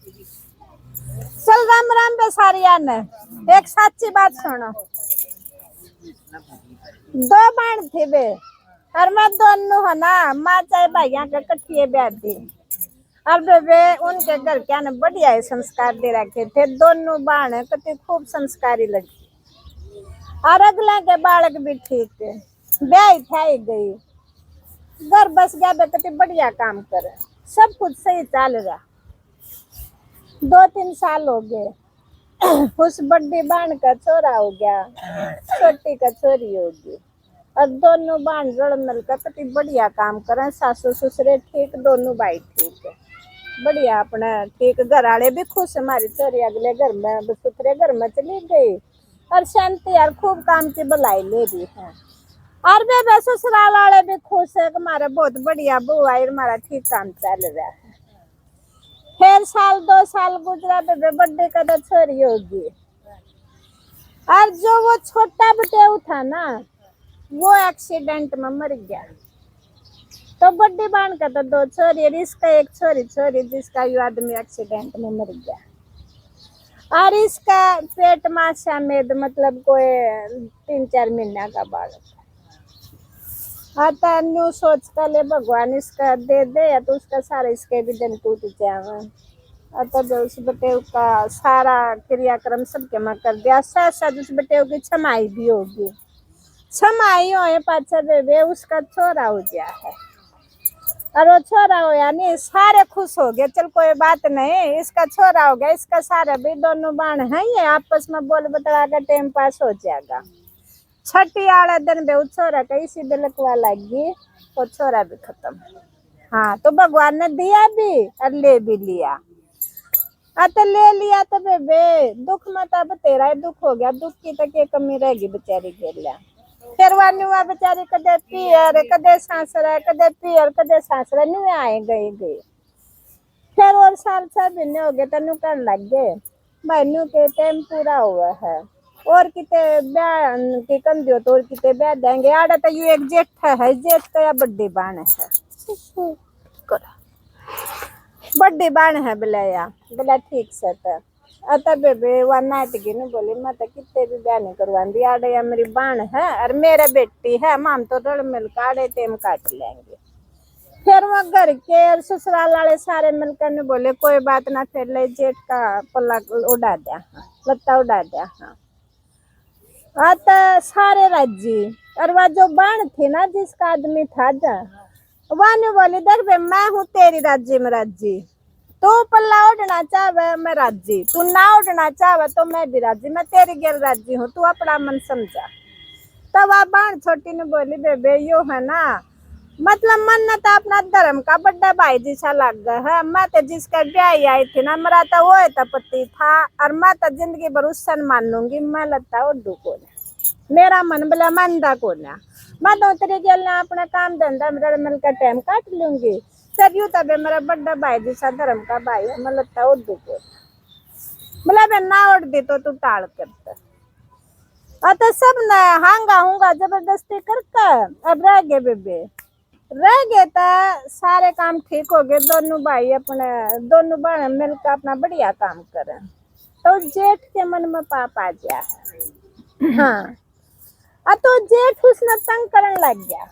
चल राम राम बेसारिया ने एक सच्ची बात सुनो। दो बाण थे बे और मैं दोनों है ना माँ चाहे भाइया के कट्ठिए ब्याह दी। और वे उनके घर क्या ने बढ़िया संस्कार दे रखे थे। दोनों बाण कति खूब संस्कारी लगी और अगला के बालक भी ठीक है। ब्याह था गई घर बस गया बे कति बढ़िया काम करे सब कुछ सही चल रहा। 2-3 साल हो गए उस बड़ी बाण का छोरा हो गया छोटी का छोरी होगी और दोनों बाण रल मिल कर कति बढ़िया काम करें। सासू ससुरे ठीक दोनों भाई ठीक है बढ़िया अपना ठीक। घर वाले भी खुश हमारी छोरी अगले घर में दूसरे घर में चली गई और शांति यार खूब काम की भलाई ले रही है। और वे ससुराल वाले भी खुश है कि हमारा बहुत बढ़िया बुआ है हमारा ठीक काम चल रहा है। फिर 1-2 साल गुजरा बेबे बर्थडे का तो छोरी होगी और जो वो छोटा बटेऊ था ना वो एक्सीडेंट में मर गया। तो बड्डी बाण का तो 2 छोरी इसका एक छोरी जिसका यू आदमी एक्सीडेंट में मर गया और इसका पेट माशा में मतलब कोई 3-4 महीना का बालक आता न्यू सोच कर ले भगवान इसका दे दे या तो उसका सारा इसके भी दिन टूट जाए। तब उस बटेव का सारा क्रियाक्रम सबके में कर दिया साथ साथ उस बटेव की छमाई भी होगी। छमाई हो पाछा वे उसका छोरा हो गया है और वो छोरा हो या नहीं सारे खुश हो गए। चल कोई बात नहीं इसका छोरा हो गया इसका सारा भी दोनों बाण है ये आपस में बोल बतला कर टाइम पास हो जाएगा। छठी वाला दिन बे छोरा का इसी बिलकवा लगी वो छोरा भी खत्म। हाँ तो भगवान ने दिया भी और ले भी लिया। तो ले लिया तो बेबे दुख में तब तेरा ही दुख हो गया दुख की तक कमी रहेगी बेचारी के लिए। फिर वह बेचारी कदे पियर कदे सांसरा कदे पियर कदे सांसरा न्यू आए गए। फिर और साल 6 महीने हो गए तो कर लग गए भाई न्यू के टाइम पूरा हुआ है और किते ब्याह की कंधी हो तो और किते ब्याह देंगे। आड़ा तो यू एक जेठ है जेठ का या बड्डी बाण है बड्डी बाण है बिलाया बिला ठीक से अतः बेबे वह नाटकी ने बोली मैं तो कितने भी ब्याह नहीं करवाऊंगी आड़े या मेरी बाण है और मेरे बेटी है माम तो रल मिल के आड़े टेम काट लेंगे। फिर वो घर के और ससुराल वाले सारे मिलकर ने बोले कोई बात ना फिर ले जेठ का पल्ला उड़ा दिया लत्ता उड़ा दिया। हाँ तो सारे राज्य और वह जो बाण थी ना जिसका आदमी था जा वाने बोली देख बे मैं हूँ तेरी राज्य में राज्य तू पल्ला उड़ना चाहे मैं राज्य तू ना उड़ना चाहे तो मैं भी राज्य मैं तेरी गेल राज्य हूँ तू अपना मन समझा। तब वह बाण छोटी ने बोली बेबे यो है ना मतलब मन न तो अपना धर्म का बड़ा भाई जैसा लग गया है। मैं तो जिसका ब्याह आई थी ना मेरा तो वो तो पति था और मैं तो जिंदगी भर उससे मान लूंगी मैं लगता उड्डू को मेरा मन बोला मंदा को ना मैं तो तेरे गेल ना अपना काम धंधा मेरा मिल का टाइम काट लूंगी। सर यू तब मेरा बड़ा भाई जैसा धर्म का भाई है मैं लगता उड्डू को बोला मैं ना उड़ दी तो तू टाल करता तो सब ना हांगा हूंगा जबरदस्ती करके अब रह गए बेबे रह गए तो सारे काम ठीक हो गए। दोनों भाई अपने दोनों भाई मिलकर अपना बढ़िया काम करें तो जेठ के मन में पाप आ गया है। हाँ तो जेठ उसने तंग करने लग गया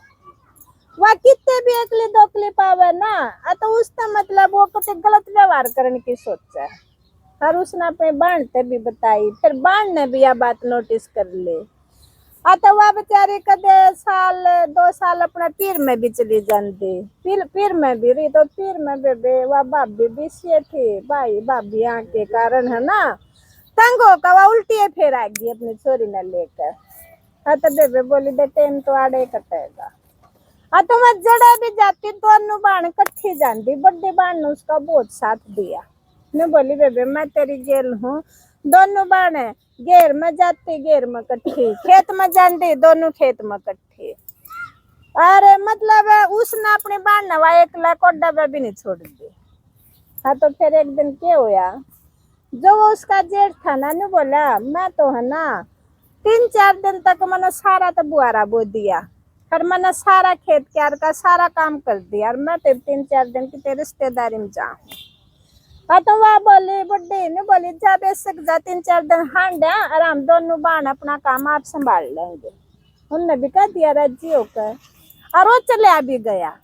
वह कितने भी एकली दोकली पावे ना तो उसका मतलब वो कुछ गलत व्यवहार करने की सोच है और उसने अपने बाण से भी बताई। फिर बाण ने भी यह बात नोटिस कर ली तो वह बेचारी कदे 1-2 साल अपना पीर में भी चली जाती पीर में भी रही तो पीर में बेबे वह भाभी भी से थी भाई भाभी यहाँ के कारण है ना तंग होकर वह उल्टी फिर आएगी अपनी छोरी ने लेकर। तो बेबे बोली दे टाइम तो आड़े कटेगा तो मैं जड़े भी जाती दोनों बाण कट्ठी जाती बड्डी बाण ने उसका बहुत साथ दिया। मैं बोली बेबे मैं तेरी गेल हूँ दोनों बाण घेर में जाती घेर में कट्ठी खेत में जाती दोनों खेत में कट्ठी। अरे मतलब उसने अपनी बाण नवा एक कोडा पे भी नहीं छोड़ दी। हाँ तो फिर एक दिन क्या हुआ जो वो उसका जेठ था ना ने बोला मैं तो है ना 3-4 दिन तक मैंने सारा तो बुआरा बो दिया और मैंने सारा खेत क्यार का सारा काम कर दिया और मैं तो 3-4 दिन की तेरी रिश्तेदारी में जाऊँ हाँ तो वह बोली बुढ़ी ने बोली जा बेशक जा 3-4 दिन हांडा और हम दोनों बाण अपना काम आप संभाल लेंगे। उनने भी कह दिया राजी होकर और वो चले भी गया।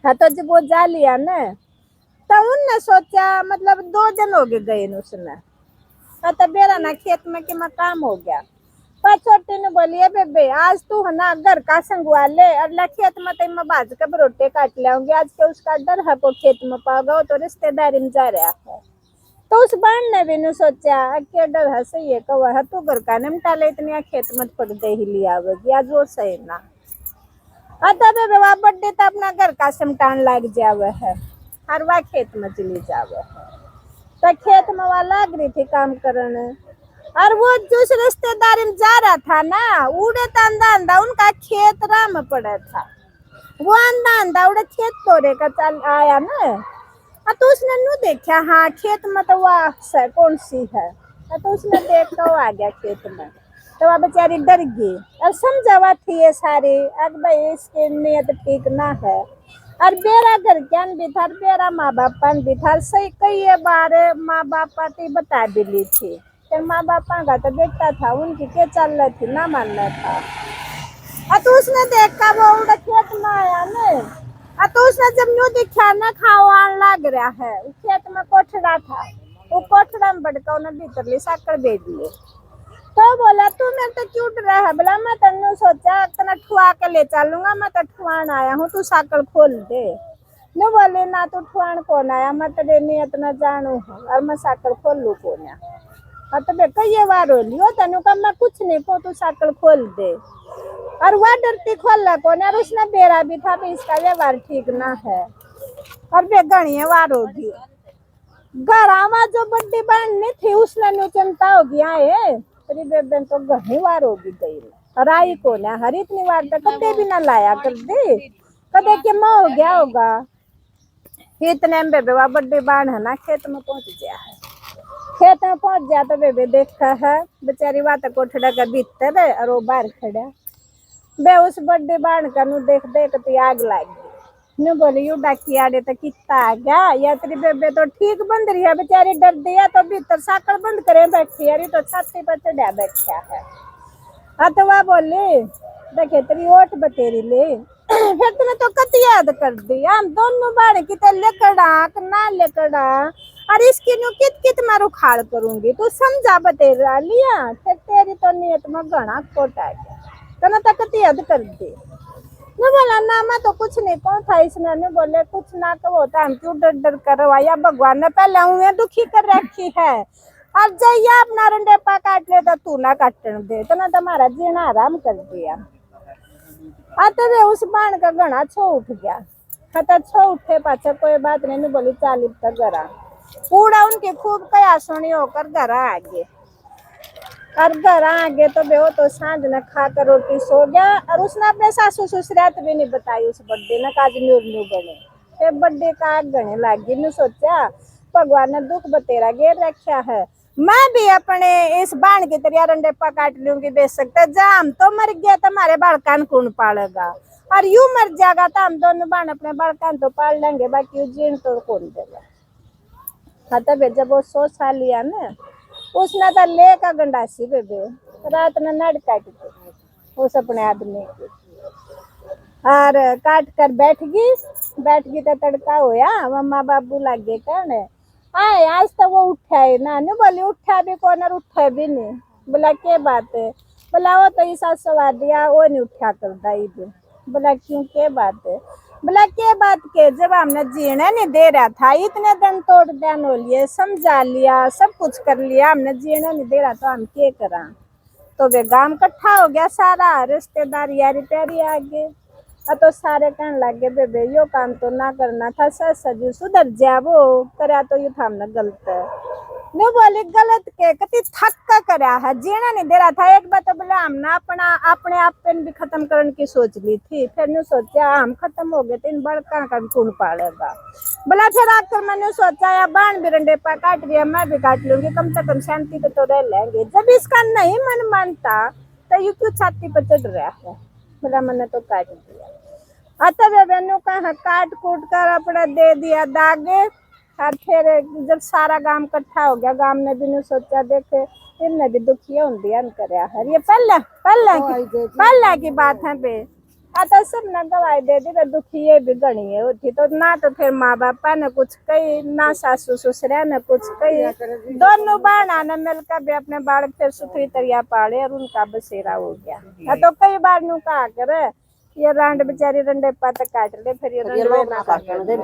हाँ तो जब वो जा लिया ना तो उनने सोचा मतलब 2 दिन हो गए उसने। हाँ तो बेरा ना खेत में कि मैं काम हो गया। पर छोटी ने बोली है बेबे आज तू है ना घर का संगवा ले अगला खेत में तो मैं बाज के रोटे काट लाऊंगी आज के उसका डर है को खेत में पाओगा तो रिश्तेदारी में जा रहा है। तो उस बाण ने भी सोचा क्या डर है सही है कवा है तू घर का निमटा ले इतनी खेत मत पड़ दे ही लिया आवेगी आज वो सही ना। अतः बेबे वह बड्डे तो अपना घर का समटान लग जावे है हर वह खेत में चली जावे है। तो खेत में वह लग रही थी काम करने और वो जिस रिश्तेदारी में जा रहा था ना उड़े तो अंधा अंधा उनका खेत राम पड़ा था। वो अंधा अंधा उड़े खेत तोड़े का चल आया ना। तो उसने नू देखा हाँ खेत में तो वह कौन सी है। तो उसने देख तो आ गया खेत में। तो वह बेचारी डर गई और समझावा थी ये सारी अब भाई इसकी नीयत ठीक ना है। और बेरा घर ज्ञान भी था बेरा माँ बाप भी था सही कई बार माँ बाप की बता भी ली थी। फिर माँ बाप का तो देखता था उनकी क्या चल रही थी ना मान रहा था। तो उसने देखा वो उड़ा खेत में आया ना। तो उसने जब न्यू दिखा ना खावान लग रहा है खेत में कोठड़ा था। वो कोठड़ा में बड़का उन्हें भीतर ली साकर भेज लिए। तो बोला तू मेरे तो क्यों डरा है बोला मैं तेन सोचा तना ठुआ के ले चलूंगा मैं तो ठुआन आया हूँ तू साकर खोल दे। न बोले ना तू ठुआन कौन आया मैं तेरे नियत न जानू हूँ और मैं साकर खोल लू कौन। हाँ तो बेटा ये बार हो लियो तेन का मैं कुछ नहीं को तू साकर खोल दे। और वह डरती खोल कौन और उसने बेरा भी था भी इसका व्यवहार ठीक ना है। और बेगणी वार होगी घर आवा जो बड़ी बहन नहीं थी उसने न्यू चिंता हो गया है तेरी बेबे तो घनी वार होगी गई और आई कौन है हर इतनी बार तक कदे भी ना लाया कर दे कदे के माँ हो गया होगा। इतने में बेबे वह बड़ी बहन है ना खेत में पहुंच गया है। खेत में पहुंच गया तो बेबे देखा है बेचारी बात कोठड़ा का भीतर है और वो बाहर खड़ा बे उस बड़े बाण का नु देख देख तो आग लग गई। नु बोली यू डाकी आड़े तो कितना आ गया या तेरी बेबे तो ठीक बंद रही है बेचारी डर दिया तो भीतर साकर बंद करे बैठी अरे तो छाती पर चढ़ा बैठा है। तो वह बोली देखे तेरी ओट बतेरी ले फिर तुमने तो कत याद कर दी हम दोनों बाण की तो लेकड़ा ना लेकड़ा और इसकी नु कित कित मैं उखाड़ करूंगी तू समझा बतेरा लिया फिर तेरी तो नियत में घना खोटा गया तना तक याद कर दी। न बोला ना मैं तो कुछ नहीं कौन था इसने न बोले कुछ ना तो होता हम क्यों डर डर करवाया भगवान ने पहले हुए दुखी कर रखी है अब जैया अपना रंडेपा काट ले तो तू ना काटने दे तना तुम्हारा जीना आराम कर दिया। आते वे उस बाण का घना छो उठ गया खतर छो उठे पाछे कोई बात नहीं बोली चाली तक घरा कूड़ा उनकी खूब कया सुनी होकर घरा आ गए। और घर आगे तो बेहो तो सांझ ने खाकर रोटी सो गया और उसने अपने सासू ससुरात भी नहीं बताई उस बड्डे ने काज न्यू न्यू बने फिर बड्डे का आग गने लगी नु सोचा भगवान ने दुख बतेरा घेर रखा है मैं भी अपने इस बाण की तरह रंडेपा काट लूंगी बेशक तो जाम तो मर गया तुम्हारे बालकान कौन पालेगा और यूं मर जाएगा तो हम दोनों बाण अपने बालकान तो पाल लेंगे बाकी जीण तो कौन देगा। हाँ तो जब वो 100 साल लिया ना उसने तो ले का गंडासी बेबे रात में नड़ काट के उस अपने आदमी की और काट कर बैठ गई तो तड़का होया मम्मा बाबू लागे कहने आए आज तो वो उठा है ना नहीं बोली उठा भी कौन और उठा भी नहीं बोला क्या बात है बोला वो तो ऐसा सवा दिया वो नहीं उठा कर दाई भी बोला क्यों क्या बात है बोला क्या बात के जब हमने जीने नहीं दे रहा था इतने दिन तोड़ देन हो लिए समझा लिया सब कुछ कर लिया हमने जीने नहीं दे रहा तो हम क्या करा तो वे गांव इकट्ठा हो गया सारा रिश्तेदार यारी प्यारी आ गए तो सारे कहने लगे बेबे यो काम तो ना करना था सच सजू सुधर जावो करा तो यू थामना गलत है नो बोली गलत के कति थक का करा है जीना नहीं दे रहा था एक बात तो बोला हमने अपना अपने आप पेन भी खत्म करने की सोच ली थी फिर ने सोचा हम खत्म हो गए तो इन बड़का का भी कौन पालेगा बोला फिर आकर मैंने सोचा या बाण भी रंडेपा काट दिया मैं भी काट लूंगी कम से कम शांति पे तो रह लेंगे जब इसका नहीं मन मानता तो यू क्यों छाती पर चढ़ रहा है बोला मैंने तो काट दिया। अतः बेबे कहा काट कूट कर अपना दे दिया दागे और फिर जब सारा गांव इकट्ठा हो गया, गांव ने भी नहीं सोचा, देखे इनने भी दुखी होंदी है करया है। ये पहले की बात है बे। आता सब ना गवाही दे दी तो दुखी ये भी गणी है होती, तो ना तो फिर माँ बापा ने कुछ कही, ना सासू ससुरा ने कुछ कही। दोनों बहना ने मिलकर भी अपने बालक फिर सुथरी तरिया पाले और उनका बसेरा हो गया। तो कई बार नु कहा करे ये रांड बेचारी रंडे पात काट ले, फिर ये रंडे ना काट दे।